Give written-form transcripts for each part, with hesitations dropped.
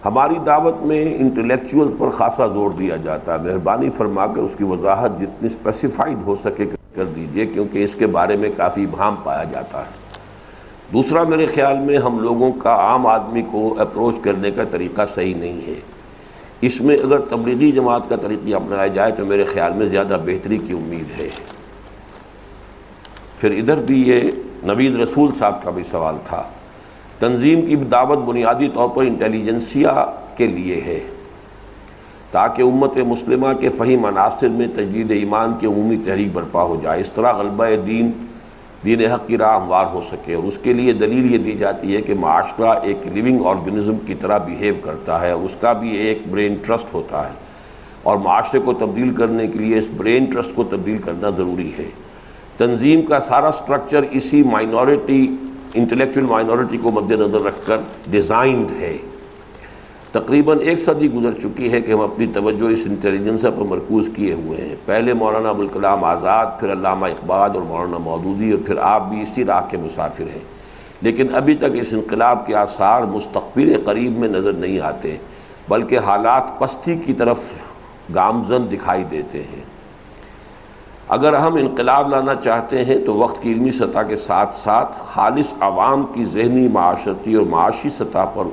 ہماری دعوت میں انٹلیکچوئلز پر خاصا زور دیا جاتا ہے، مہربانی فرما کر اس کی وضاحت جتنی اسپیسیفائڈ ہو سکے کر دیجئے، کیونکہ اس کے بارے میں کافی ابہام پایا جاتا ہے۔ دوسرا، میرے خیال میں ہم لوگوں کا عام آدمی کو اپروچ کرنے کا طریقہ صحیح نہیں ہے۔ اس میں اگر تبلیغی جماعت کا طریقہ اپنایا جائے تو میرے خیال میں زیادہ بہتری کی امید ہے۔ پھر ادھر بھی یہ نوید رسول صاحب کا بھی سوال تھا۔ تنظیم کی دعوت بنیادی طور پر انٹیلیجنسیا کے لیے ہے تاکہ امت مسلمہ کے فہیم عناصر میں تجدید ایمان کی عمومی تحریک برپا ہو جائے، اس طرح غلبہ دین حق کی راہ ہموار ہو سکے۔ اور اس کے لیے دلیل یہ دی جاتی ہے کہ معاشرہ ایک لیونگ آرگنزم کی طرح بیہیو کرتا ہے، اس کا بھی ایک برین ٹرسٹ ہوتا ہے، اور معاشرے کو تبدیل کرنے کے لیے اس برین ٹرسٹ کو تبدیل کرنا ضروری ہے۔ تنظیم کا سارا سٹرکچر اسی انٹلیکچوئل مائنورٹی کو مد نظر رکھ کر ڈیزائنڈ ہے۔ تقریباً 1 صدی گزر چکی ہے کہ ہم اپنی توجہ اس انٹیلیجنس پر مرکوز کیے ہوئے ہیں۔ پہلے مولانا ابوالکلام آزاد، پھر علامہ اقبال اور مولانا مودودی، اور پھر آپ بھی اسی راہ کے مسافر ہیں، لیکن ابھی تک اس انقلاب کے آثار مستقبل قریب میں نظر نہیں آتے، بلکہ حالات پستی کی طرف گامزن دکھائی دیتے ہیں۔ اگر ہم انقلاب لانا چاہتے ہیں تو وقت کی علمی سطح کے ساتھ ساتھ خالص عوام کی ذہنی، معاشرتی اور معاشی سطح پر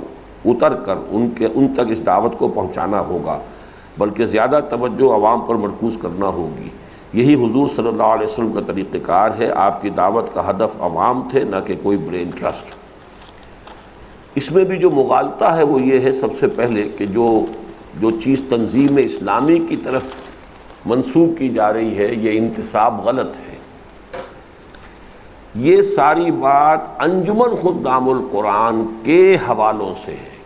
اتر کر ان تک اس دعوت کو پہنچانا ہوگا، بلکہ زیادہ توجہ عوام پر مرکوز کرنا ہوگی۔ یہی حضور صلی اللہ علیہ وسلم کا طریقہ کار ہے۔ آپ کی دعوت کا ہدف عوام تھے، نہ کہ کوئی برین ٹرسٹ۔ اس میں بھی جو مغالطہ ہے وہ یہ ہے سب سے پہلے کہ جو چیز تنظیم اسلامی کی طرف منسوب کی جا رہی ہے، یہ انتساب غلط ہے۔ یہ ساری بات انجمن خدام القرآن کے حوالوں سے ہے۔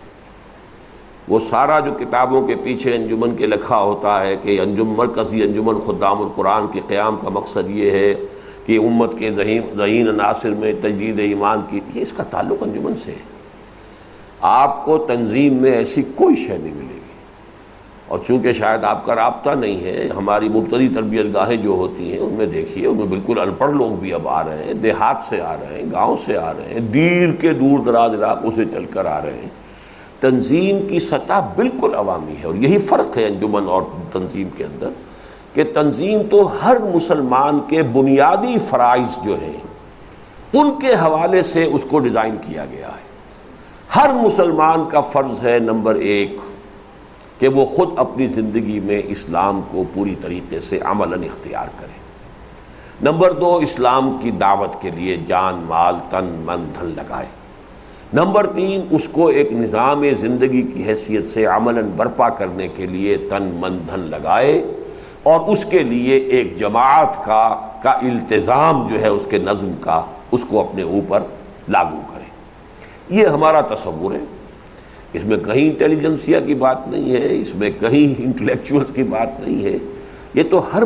وہ سارا جو کتابوں کے پیچھے انجمن کے لکھا ہوتا ہے کہ مرکزی انجمن خدام القرآن کے قیام کا مقصد یہ ہے کہ امت کے ذہین عناصر میں تجدید ایمان کی، یہ اس کا تعلق انجمن سے ہے۔ آپ کو تنظیم میں ایسی کوئی شے نہیں ملے گی، اور چونکہ شاید آپ کا رابطہ نہیں ہے، ہماری مبتدی تربیت گاہیں جو ہوتی ہیں ان میں دیکھیے، ان میں بالکل ان پڑھ لوگ بھی اب آ رہے ہیں، دیہات سے آ رہے ہیں، گاؤں سے آ رہے ہیں، دور دراز علاقوں سے چل کر آ رہے ہیں۔ تنظیم کی سطح بالکل عوامی ہے، اور یہی فرق ہے انجمن اور تنظیم کے اندر، کہ تنظیم تو ہر مسلمان کے بنیادی فرائض جو ہیں ان کے حوالے سے اس کو ڈیزائن کیا گیا ہے۔ ہر مسلمان کا فرض ہے نمبر 1 کہ وہ خود اپنی زندگی میں اسلام کو پوری طریقے سے عملاً اختیار کرے۔ نمبر 2، اسلام کی دعوت کے لیے جان، مال، تن، من، دھن لگائے۔ نمبر 3، اس کو ایک نظام زندگی کی حیثیت سے عملاً برپا کرنے کے لیے تن، من، دھن لگائے، اور اس کے لیے ایک جماعت کا التزام جو ہے اس کے نظم کا، اس کو اپنے اوپر لاگو کرے۔ یہ ہمارا تصور ہے۔ اس میں کہیں انٹیلیجنسیا کی بات نہیں ہے، اس میں کہیں انٹلیکچوئلز کی بات نہیں ہے۔ یہ تو ہر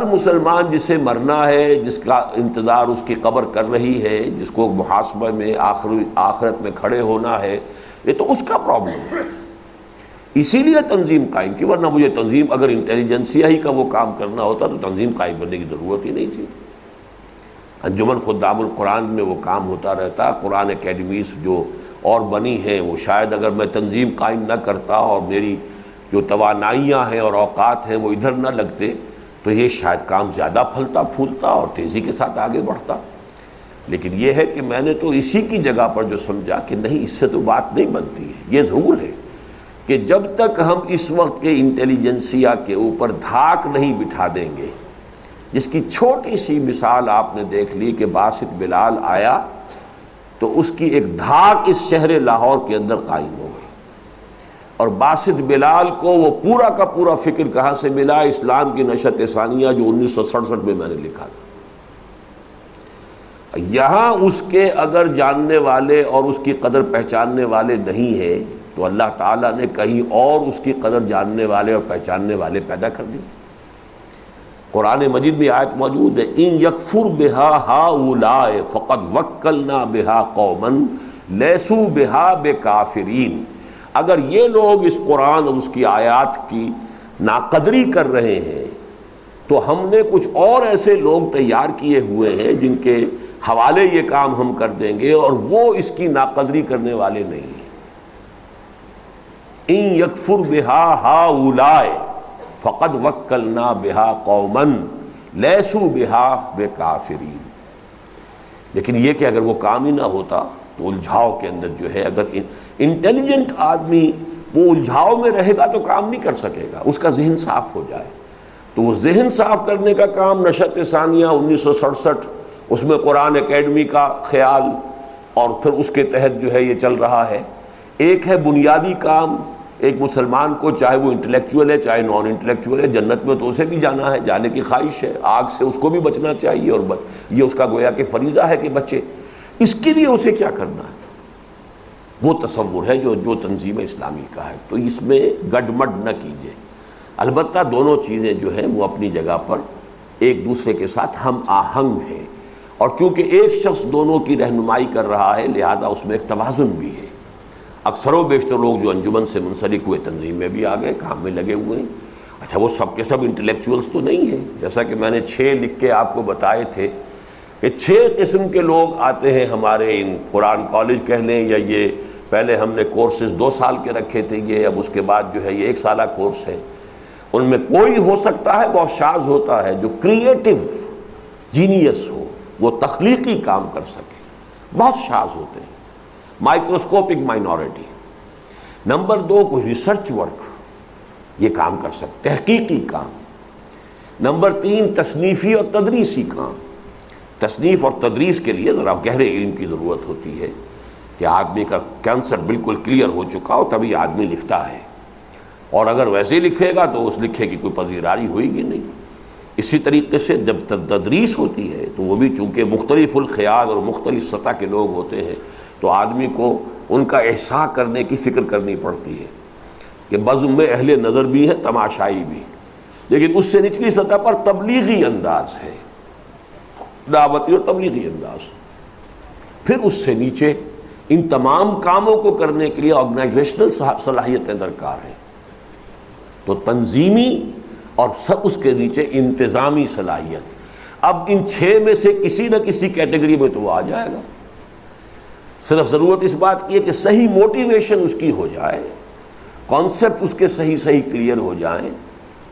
مسلمان جسے مرنا ہے، جس کا انتظار اس کی قبر کر رہی ہے، جس کو محاسبہ میں آخرت میں کھڑے ہونا ہے، یہ تو اس کا پرابلم ہے۔ اسی لیے تنظیم قائم کی، ورنہ مجھے تنظیم اگر انٹیلیجنسیا ہی کا وہ کام کرنا ہوتا تو تنظیم قائم کرنے کی ضرورت ہی نہیں تھی۔ انجمن خدام القرآن میں وہ کام ہوتا رہتا۔ قرآن اکیڈمیز جو اور بنی ہیں، وہ شاید اگر میں تنظیم قائم نہ کرتا اور میری جو توانائیاں ہیں اور اوقات ہیں وہ ادھر نہ لگتے تو یہ شاید کام زیادہ پھلتا پھولتا اور تیزی کے ساتھ آگے بڑھتا۔ لیکن یہ ہے کہ میں نے تو اسی کی جگہ پر جو سمجھا کہ نہیں، اس سے تو بات نہیں بنتی ہے۔ یہ ضرور ہے کہ جب تک ہم اس وقت کے انٹیلیجنسیا کے اوپر دھاک نہیں بٹھا دیں گے، جس کی چھوٹی سی مثال آپ نے دیکھ لی کہ باسط بلال آیا تو اس کی ایک دھاک اس شہر لاہور کے اندر قائم ہو گئی، اور باسط بلال کو وہ پورا کا پورا فکر کہاں سے ملا؟ اسلام کی نشأت ثانیہ جو 1967 میں میں نے لکھا تھا۔ یہاں اس کے اگر جاننے والے اور اس کی قدر پہچاننے والے نہیں ہیں تو اللہ تعالیٰ نے کہیں اور اس کی قدر جاننے والے اور پہچاننے والے پیدا کر دیے۔ قرآن مجید میں آیت موجود ہے، ان یکفر بہا ہؤلاء فقد وکلنا بہا قوما لیسوا بہا بکافرین۔ اگر یہ لوگ اس قرآن اور اس کی آیات کی ناقدری کر رہے ہیں تو ہم نے کچھ اور ایسے لوگ تیار کیے ہوئے ہیں جن کے حوالے یہ کام ہم کر دیں گے، اور وہ اس کی ناقدری کرنے والے نہیں ہیں۔ ان یکفر بہا ہؤلاء فقد وکلنا بہا قوما لیسوا بہا بکافرین. لیکن یہ کہ اگر وہ کام ہی نہ ہوتا تو الجھاؤ کے اندر جو ہے، اگر انٹیلیجنٹ آدمی وہ الجھاؤ میں رہے گا تو کام نہیں کر سکے گا، اس کا ذہن صاف ہو جائے. تو وہ ذہن صاف کرنے کا کام نشأت ثانیہ 1967 اس میں قرآن اکیڈمی کا خیال، اور پھر اس کے تحت جو ہے یہ چل رہا ہے. ایک ہے بنیادی کام، ایک مسلمان کو چاہے وہ انٹلیکچوئل ہے چاہے نان انٹلیکچوئل ہے، جنت میں تو اسے بھی جانا ہے، جانے کی خواہش ہے، آگ سے اس کو بھی بچنا چاہیے، اور یہ اس کا گویا کہ فریضہ ہے کہ بچے. اس کے لیے اسے کیا کرنا ہے، وہ تصور ہے جو تنظیم اسلامی کا ہے. تو اس میں گڈمڈ نہ کیجیے. البتہ دونوں چیزیں جو ہیں وہ اپنی جگہ پر ایک دوسرے کے ساتھ ہم آہنگ ہیں، اور چونکہ ایک شخص دونوں کی رہنمائی کر رہا ہے لہذا اس میں ایک توازن بھی ہے. اکثر و بیشتر لوگ جو انجمن سے منسلک ہوئے تنظیم میں بھی آ گئے، کام میں لگے ہوئے ہیں. اچھا وہ سب کے سب انٹلیکچوئلس تو نہیں ہیں، جیسا کہ میں نے 6 لکھ کے آپ کو بتائے تھے کہ 6 قسم کے لوگ آتے ہیں ہمارے ان قرآن کالج کہہ لیں، یا یہ پہلے ہم نے کورسز 2 سال کے رکھے تھے، یہ اب اس کے بعد جو ہے یہ 1 سالہ کورس ہے. ان میں کوئی ہو سکتا ہے بہت شاذ ہوتا ہے جو کریٹو جینیس ہو، وہ تخلیقی کام کر سکے، بہت شاذ ہوتے ہیں، مائکروسکوپک مائنورٹی. نمبر 2 کوئی ریسرچ ورک، یہ کام کر سکتے، تحقیقی کام. نمبر 3 تصنیفی اور تدریسی کام. تصنیف اور تدریس کے لیے ذرا گہرے علم کی ضرورت ہوتی ہے کہ آدمی کا کنسپٹ بالکل کلیئر ہو چکا ہو تبھی آدمی لکھتا ہے، اور اگر ویسے ہی لکھے گا تو اس لکھے کی کوئی پذیراری ہوئے گی نہیں. اسی طریقے سے جب تدریس ہوتی ہے تو وہ بھی چونکہ مختلف الخیال اور مختلف سطح کے لوگ ہوتے ہیں تو آدمی کو ان کا احساء کرنے کی فکر کرنی پڑتی ہے کہ بزم میں اہل نظر بھی ہے، تماشائی بھی، لیکن اس سے نچلی سطح پر تبلیغی انداز ہے، دعوتی اور تبلیغی انداز. پھر اس سے نیچے ان تمام کاموں کو کرنے کے لیے آرگنائزیشنل صلاحیتیں درکار ہیں. تو تنظیمی اور سب اس کے نیچے انتظامی صلاحیت. اب ان 6 میں سے کسی نہ کسی کیٹیگری میں تو وہ آ جائے گا. صرف ضرورت اس بات کی ہے کہ صحیح موٹیویشن اس کی ہو جائے، کانسیپٹ اس کے صحیح کلیئر ہو جائیں،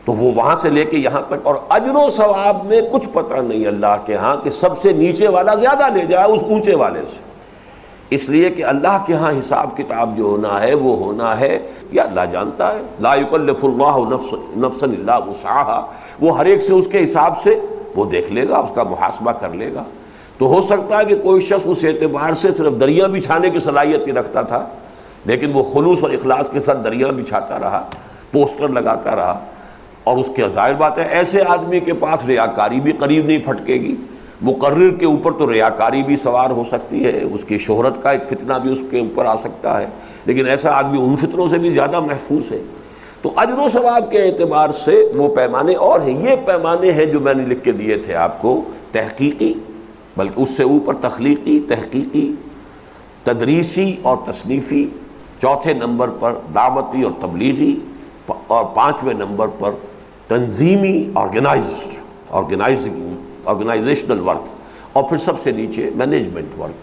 تو وہ وہاں سے لے کے یہاں تک. اور اجر و ثواب میں کچھ پتہ نہیں اللہ کے ہاں کہ سب سے نیچے والا زیادہ لے جائے اس اونچے والے سے، اس لیے کہ اللہ کے ہاں حساب کتاب جو ہونا ہے وہ ہونا ہے یا اللہ جانتا ہے. لا یکلف اللہ نفسا الا وسعها، وہ ہر ایک سے اس کے حساب سے وہ دیکھ لے گا، اس کا محاسبہ کر لے گا. تو ہو سکتا ہے کہ کوئی شخص اس اعتبار سے صرف دریا بچھانے کی صلاحیت ہی رکھتا تھا، لیکن وہ خلوص اور اخلاص کے ساتھ دریا بچھاتا رہا، پوسٹر لگاتا رہا، اور اس کے ظاہر بات ہے ایسے آدمی کے پاس ریاکاری بھی قریب نہیں پھٹکے گی. مقرر کے اوپر تو ریاکاری بھی سوار ہو سکتی ہے، اس کی شہرت کا ایک فتنہ بھی اس کے اوپر آ سکتا ہے، لیکن ایسا آدمی ان فتنوں سے بھی زیادہ محفوظ ہے. تو اجر و ثواب کے اعتبار سے وہ پیمانے اور ہیں. یہ پیمانے ہیں جو میں نے لکھ کے دیے تھے آپ کو، تحقیقی، بلکہ اس سے اوپر تخلیقی، تحقیقی، تدریسی اور تصنیفی. 4تھے نمبر پر دعوتی اور تبلیغی، اور 5ویں نمبر پر تنظیمی، آرگنائزیشنل ورک، اور پھر سب سے نیچے مینجمنٹ ورک،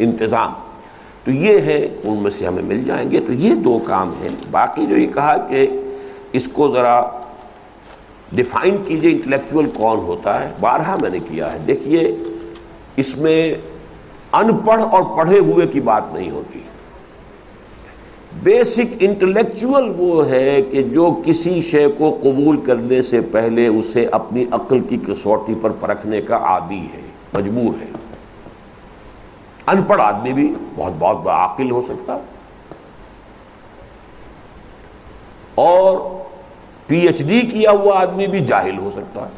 انتظام. تو یہ ہے، ان میں سے ہمیں مل جائیں گے. تو یہ 2 کام ہیں. باقی جو یہ کہا کہ اس کو ذرا ڈیفائن کیجئے انٹلیکچوئل کون ہوتا ہے، بارہا میں نے کیا ہے. دیکھیے اس میں ان پڑھ اور پڑھے ہوئے کی بات نہیں ہوتی. بیسک انٹلیکچوئل وہ ہے کہ جو کسی شے کو قبول کرنے سے پہلے اسے اپنی عقل کی کسوٹی پر پرکھنے کا عادی ہے، مجبور ہے. ان پڑھ آدمی بھی بہت عاقل ہو سکتا ہے، اور پی ایچ ڈی کیا ہوا آدمی بھی جاہل ہو سکتا ہے،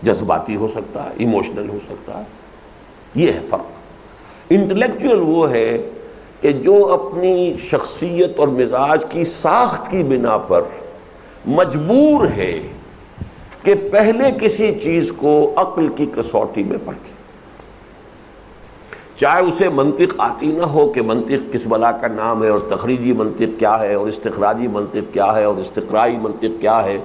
جذباتی ہو سکتا ہے، ایموشنل ہو سکتا ہے. یہ ہے فرق. انٹلیکچوئل وہ ہے کہ جو اپنی شخصیت اور مزاج کی ساخت کی بنا پر مجبور ہے کہ پہلے کسی چیز کو عقل کی کسوٹی میں پرکھے، چاہے اسے منطق آتی نہ ہو کہ منطق کس بلا کا نام ہے، اور تخریجی منطق کیا ہے، اور استخراجی منطق کیا ہے، اور استقرائی منطق کیا ہے،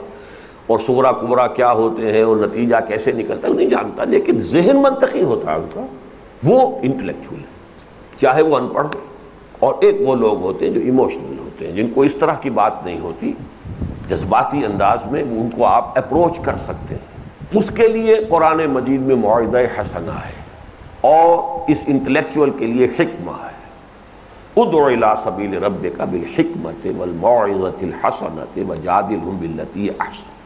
اور صغرا کبرا کیا ہوتے ہیں، اور نتیجہ کیسے نکلتا ہے، نہیں جانتا، لیکن ذہن منطقی ہوتا ہے ان کا، وہ انٹلیکچوئل ہے، چاہے وہ ان پڑھ ہو. اور ایک وہ لوگ ہوتے ہیں جو ایموشنل ہوتے ہیں، جن کو اس طرح کی بات نہیں ہوتی، جذباتی انداز میں ان کو آپ اپروچ کر سکتے ہیں۔ اس کے لیے قرآن مجید میں موعظہ حسنہ ہے، اور اس انٹلیکچوئل کے لیے حکمہ ہے۔ ادع الی سبیل ربک بالحکمۃ والموعظۃ الحسنۃ وجادلھم بالتی احسن۔